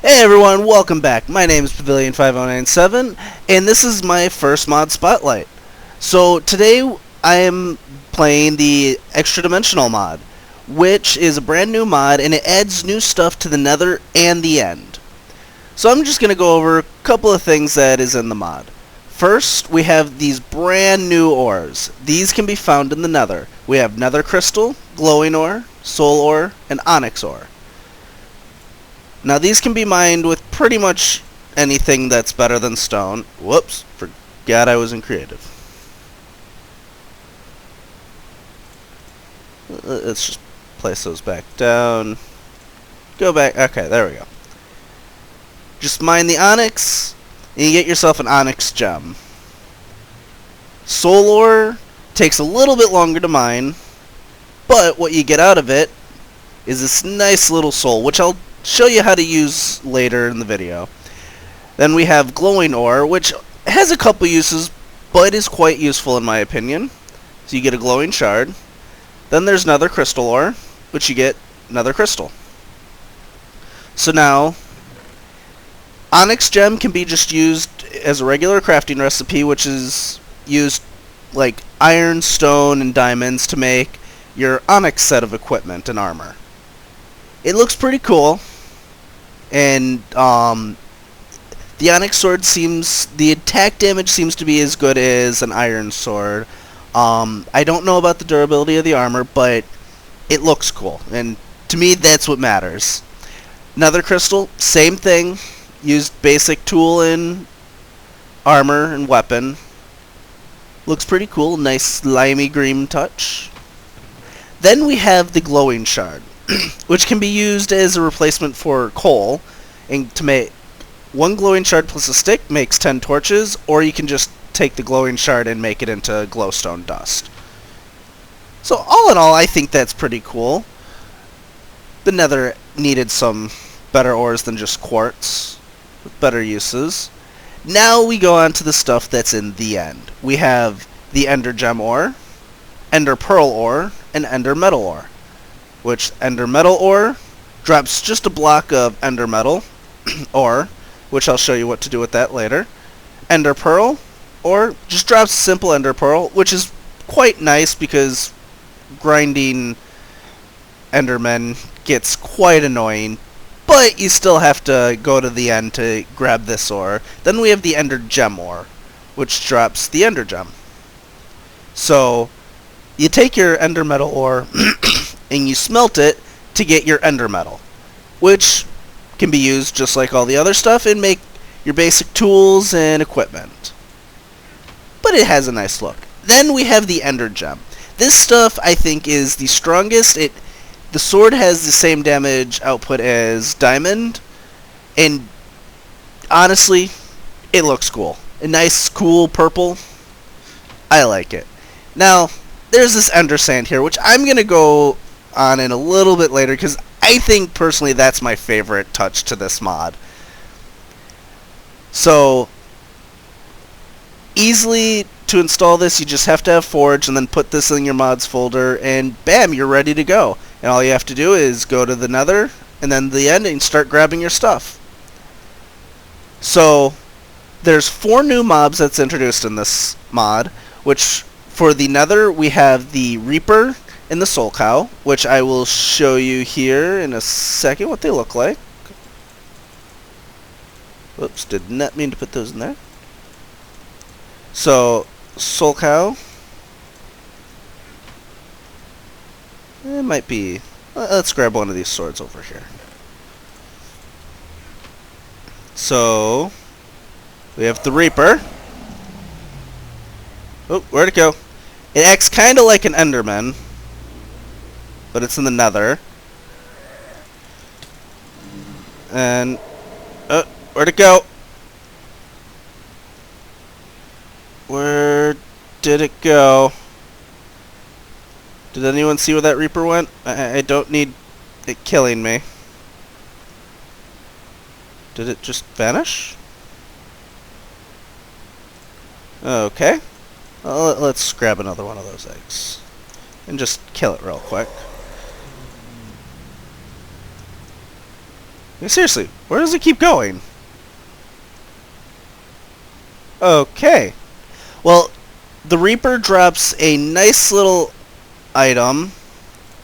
Hey everyone, welcome back. My name is Pavilion5097, and this is my first mod Spotlight. So today I am playing the Extra Dimensional mod, which is a brand new mod, and it adds new stuff to the Nether and the End. So I'm just going to go over a couple of things that is in the mod. First, we have these brand new ores. These can be found in the Nether. We have Nether Crystal, Glowing Ore, Soul Ore, and Onyx Ore. Now these can be mined with pretty much anything that's better than stone. Whoops, forgot I was in creative. Let's just place those back down. Go back, okay, there we go. Just mine the onyx, and you get yourself an onyx gem. Soul ore takes a little bit longer to mine, but what you get out of it is this nice little soul, which I'll show you how to use later in the video. Then we have glowing ore, which has a couple uses, but is quite useful in my opinion. So you get a glowing shard. Then there's nether crystal ore, which you get nether crystal. So now, onyx gem can be just used as a regular crafting recipe, which is used like iron, stone, and diamonds to make your onyx set of equipment and armor. It looks pretty cool. And the onyx sword the attack damage seems to be as good as an iron sword. I don't know about the durability of the armor, but it looks cool, and to me that's what matters. Nether crystal, same thing, used basic tool in armor and weapon. Looks pretty cool, nice slimy green touch. Then we have the glowing shard, which can be used as a replacement for coal, and to make one glowing shard plus a stick makes 10 torches, or you can just take the glowing shard and make it into glowstone dust. So all in all, I think that's pretty cool. The Nether needed some better ores than just quartz, with better uses. Now we go on to the stuff that's in the end. We have the ender gem ore, ender pearl ore, and ender metal ore. Which ender metal ore drops just a block of ender metal ore, which I'll show you what to do with that later. Ender pearl ore just drops simple ender pearl, which is quite nice because grinding endermen gets quite annoying, but you still have to go to the end to grab this ore. Then we have the ender gem ore, which drops the ender gem. So you take your ender metal ore and you smelt it to get your ender metal, which can be used just like all the other stuff and make your basic tools and equipment. But it has a nice look. Then we have the ender gem. This stuff I think is the strongest. The sword has the same damage output as diamond, and honestly, it looks cool. A nice cool purple. I like it. Now, there's this ender sand here, which I'm going to go on in a little bit later because I think personally that's my favorite touch to this mod. So easily to install this, you just have to have Forge and then put this in your mods folder and bam, you're ready to go. And all you have to do is go to the Nether and then the end and start grabbing your stuff. So there's 4 new mobs that's introduced in this mod, which for the Nether we have the Reaper and the Soul Cow, which I will show you here in a second what they look like. Whoops, did not mean to put those in there. So, Soul Cow. It might be... Let's grab one of these swords over here. So, we have the Reaper. Oh, where'd it go? It acts kind of like an Enderman, but it's in the Nether. And where'd it go? Where did it go? Did anyone see where that Reaper went? I don't need it killing me. Did it just vanish? Okay. Well, let's grab another one of those eggs and just kill it real quick. Seriously, where does it keep going? Okay. Well, the Reaper drops a nice little item,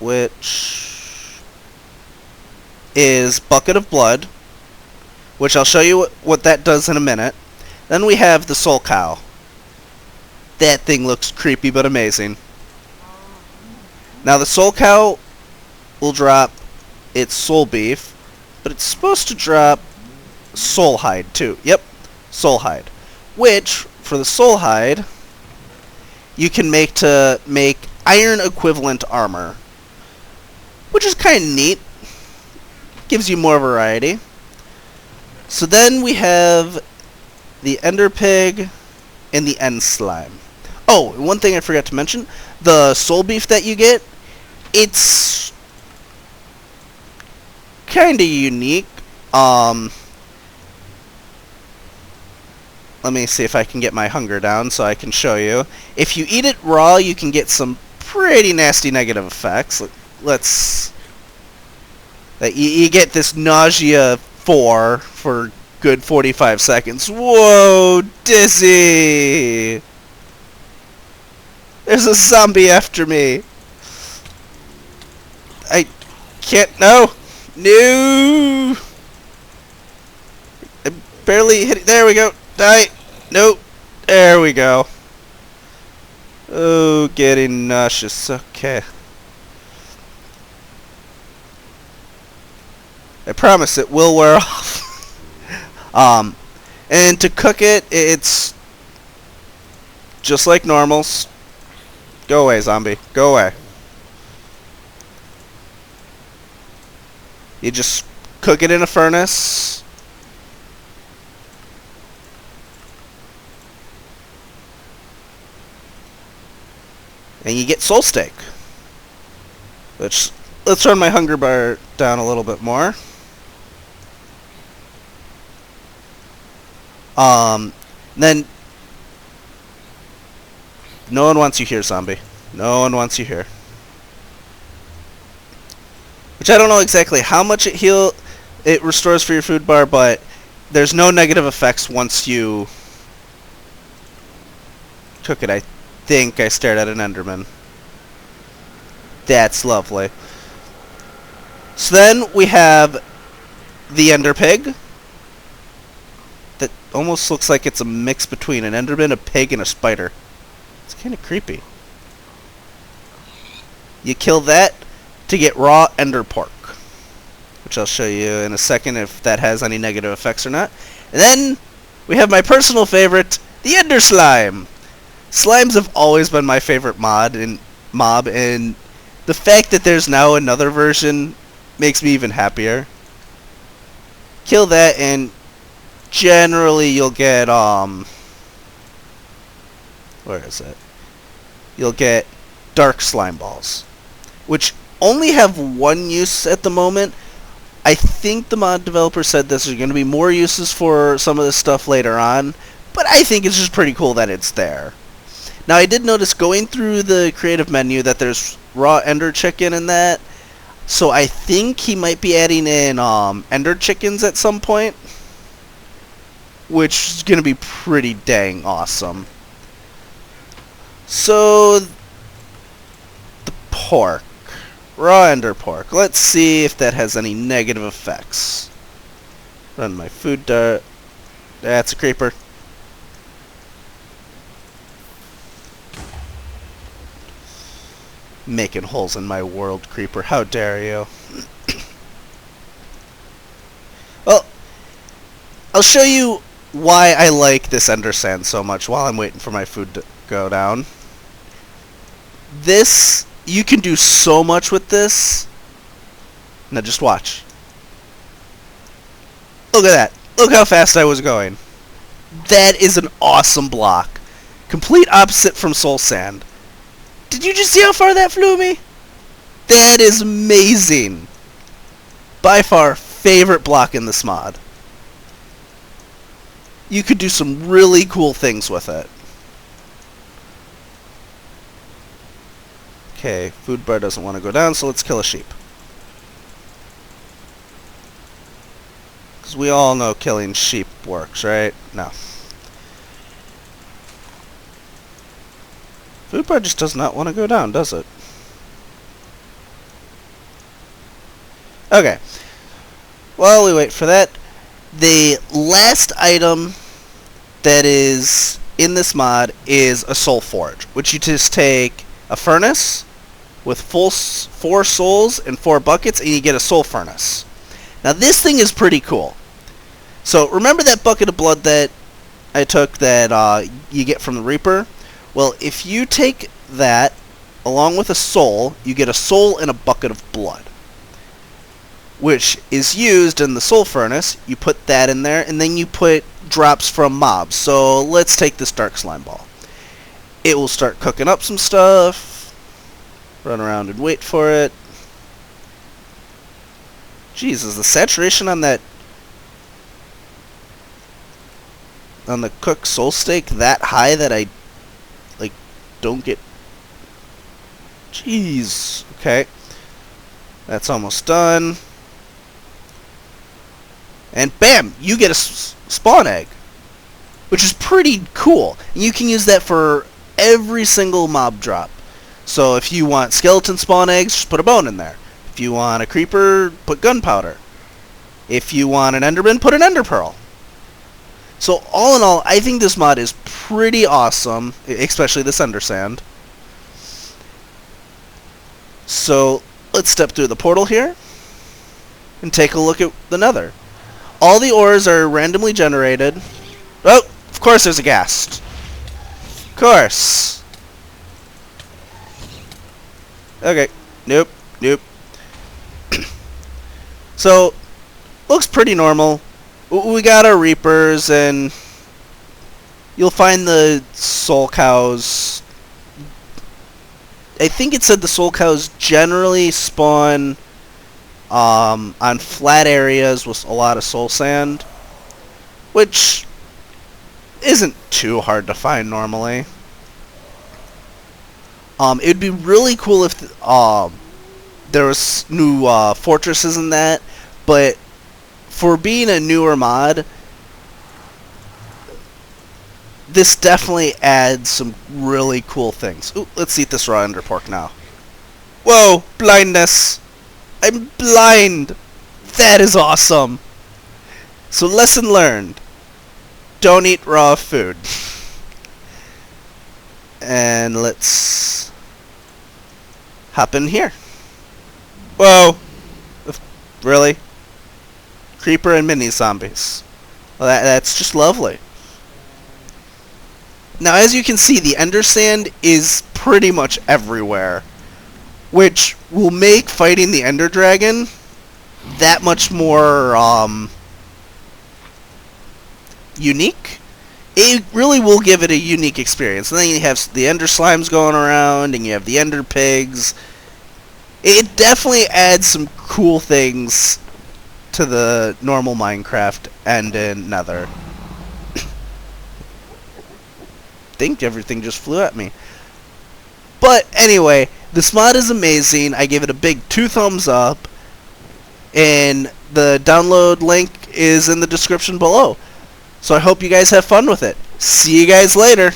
which is Bucket of Blood, which I'll show you what that does in a minute. Then we have the Soul Cow. That thing looks creepy but amazing. Now the Soul Cow will drop its soul beef, but it's supposed to drop soul hide too. Yep, soul hide. Which, for the soul hide, you can make iron equivalent armor. Which is kind of neat. Gives you more variety. So then we have the Ender Pig and the End Slime. Oh, and one thing I forgot to mention, the soul beef that you get, it's kind of unique. Let me see if I can get my hunger down so I can show you. If you eat it raw, you can get some pretty nasty negative effects. You get this nausea 4 for good 45 seconds. Whoa, dizzy! There's a zombie after me. I can't. No! I barely hit it. There we go. Die! Nope. There we go. Oh, getting nauseous. Okay. I promise it will wear off. And to cook it, it's just like normals. Go away, zombie. Go away. You just cook it in a furnace. And you get soul steak. Which, let's turn my hunger bar down a little bit more. Then no one wants you here, zombie. No one wants you here. Which I don't know exactly how much it restores for your food bar, but there's no negative effects once you cook it. I think I stared at an Enderman. That's lovely. So then we have the Ender Pig. That almost looks like it's a mix between an Enderman, a pig, and a spider. It's kind of creepy. You kill that to get raw Ender Pork, which I'll show you in a second if that has any negative effects or not. And then we have my personal favorite, the Ender Slime. Slimes have always been my favorite mob, and the fact that there's now another version makes me even happier. Kill that, and generally you'll get where is it? You'll get dark slime balls, which only have one use at the moment. I think the mod developer said there's going to be more uses for some of this stuff later on, but I think it's just pretty cool that it's there. Now, I did notice going through the creative menu that there's raw ender chicken in that, so I think he might be adding in ender chickens at some point, which is going to be pretty dang awesome. So, the pork. Raw ender pork. Let's see if that has any negative effects. Run my food dart. That's a creeper. Making holes in my world, creeper. How dare you? Well, I'll show you why I like this ender sand so much while I'm waiting for my food to go down. This, you can do so much with this. Now just watch. Look at that. Look how fast I was going. That is an awesome block. Complete opposite from soul sand. Did you just see how far that flew me? That is amazing. By far, favorite block in this mod. You could do some really cool things with it. Okay, food bar doesn't want to go down, so let's kill a sheep. Because we all know killing sheep works, right? No. Food bar just does not want to go down, does it? Okay. While we wait for that, the last item that is in this mod is a soul forge, which you just take a furnace with 4 souls and 4 buckets, and you get a soul furnace. Now this thing is pretty cool. So remember that bucket of blood that I took that you get from the Reaper? Well, if you take that along with a soul, you get a soul and a bucket of blood, which is used in the soul furnace. You put that in there, and then you put drops from mobs. So let's take this dark slime ball. It will start cooking up some stuff. Run around and wait for it. Jeez, is the saturation on that cooked soul steak that high that I don't get? Jeez. Okay. That's almost done. And bam! You get a spawn egg, which is pretty cool. And you can use that for every single mob drop. So if you want skeleton spawn eggs, just put a bone in there. If you want a creeper, put gunpowder. If you want an enderman, put an ender pearl. So all in all, I think this mod is pretty awesome, especially this undersand. So let's step through the portal here and take a look at the Nether. All the ores are randomly generated. Oh, of course there's a ghast. Of course. Okay. Nope. Nope. So, looks pretty normal. We got our Reapers, and you'll find the soul cows. I think it said the soul cows generally spawn on flat areas with a lot of soul sand, which isn't too hard to find normally. It'd be really cool if there was new fortresses in that, but for being a newer mod, this definitely adds some really cool things. Ooh, let's eat this raw ender pork now. Whoa, blindness! I'm blind! That is awesome! So lesson learned. Don't eat raw food. And let's hop in here. Whoa! Really? Creeper and mini zombies. Well, that's just lovely. Now, as you can see, the ender sand is pretty much everywhere, which will make fighting the ender dragon that much more unique. It really will give it a unique experience. And then you have the ender slimes going around, and you have the ender pigs. It definitely adds some cool things to the normal Minecraft and in Nether. I think everything just flew at me. But anyway, this mod is amazing. I give it a big 2 thumbs up. And the download link is in the description below. So I hope you guys have fun with it. See you guys later.